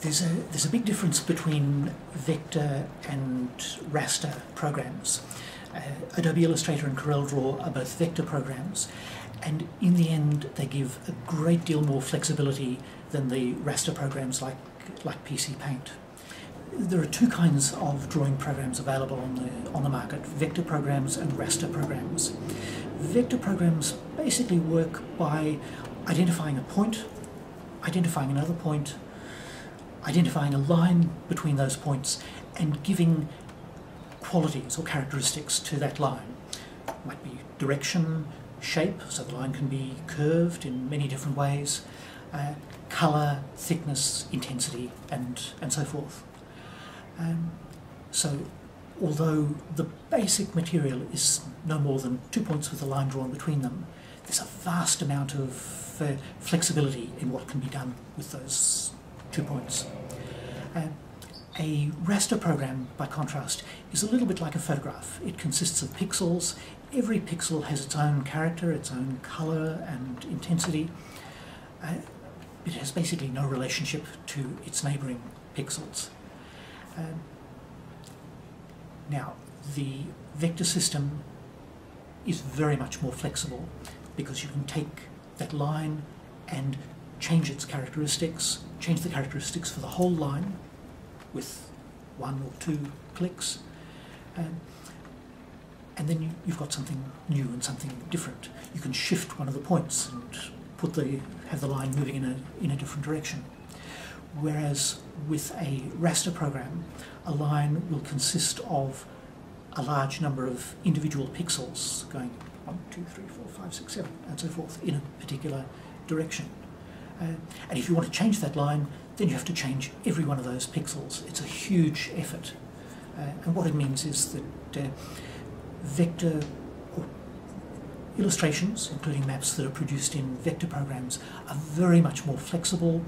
There's a big difference between vector and raster programs. Adobe Illustrator and CorelDraw are both vector programs, and in the end they give a great deal more flexibility than the raster programs like PC Paint. There are two kinds of drawing programs available on the market: vector programs and raster programs. Vector programs basically work by identifying a point, identifying another point, identifying a line between those points, and giving qualities or characteristics to that line. It might be direction, shape, so the line can be curved in many different ways, colour, thickness, intensity, and so forth. So although the basic material is no more than 2 points with a line drawn between them, there's a vast amount of flexibility in what can be done with those 2 points. A raster program, by contrast, is a little bit like a photograph. It consists of pixels. Every pixel has its own character, its own colour and intensity. It has basically no relationship to its neighbouring pixels. Now, the vector system is very much more flexible because you can take that line and change its characteristics, change the characteristics for the whole line with 1 or 2 clicks, and then you've got something new and something different. You can shift one of the points and have the line moving in a different direction. Whereas with a raster program, a line will consist of a large number of individual pixels going 1, 2, 3, 4, 5, 6, 7, and so forth in a particular direction. And if you want to change that line, then you have to change every one of those pixels. It's a huge effort. And what it means is that vector illustrations, including maps that are produced in vector programs, are very much more flexible,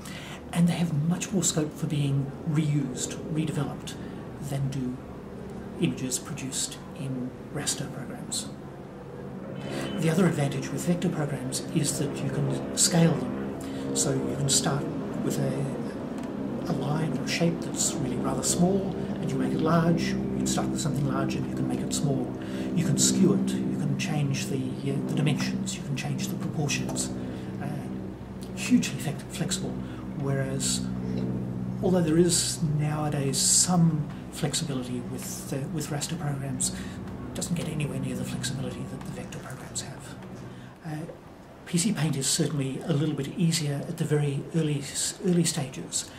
and they have much more scope for being reused, redeveloped, than do images produced in raster programs. The other advantage with vector programs is that you can scale them. So you can start with a line or a shape that's really rather small, and you make it large. You can start with something large and you can make it small. You can skew it, you can change the dimensions, you can change the proportions. Hugely flexible, whereas although there is nowadays some flexibility with raster programs, it doesn't get anywhere near the flexibility that the vector programs have. PC Paint is certainly a little bit easier at the very early stages,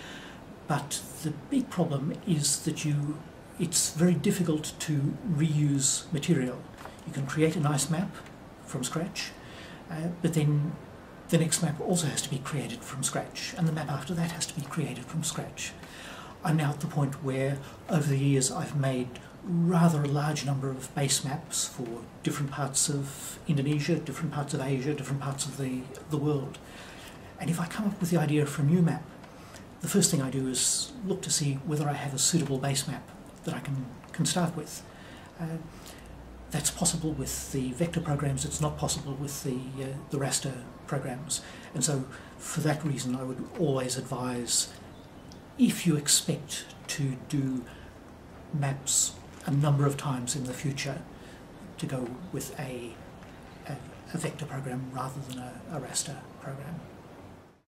but the big problem is that it's very difficult to reuse material. You can create a nice map from scratch, but then the next map also has to be created from scratch, and the map after that has to be created from scratch. I'm now at the point where, over the years, I've made rather a large number of base maps for different parts of Indonesia, different parts of Asia, different parts of the world. And if I come up with the idea for a new map, the first thing I do is look to see whether I have a suitable base map that I can start with. That's possible with the vector programs. It's not possible with the raster programs. And so for that reason I would always advise, if you expect to do maps a number of times in the future, to go with a vector program rather than a raster program.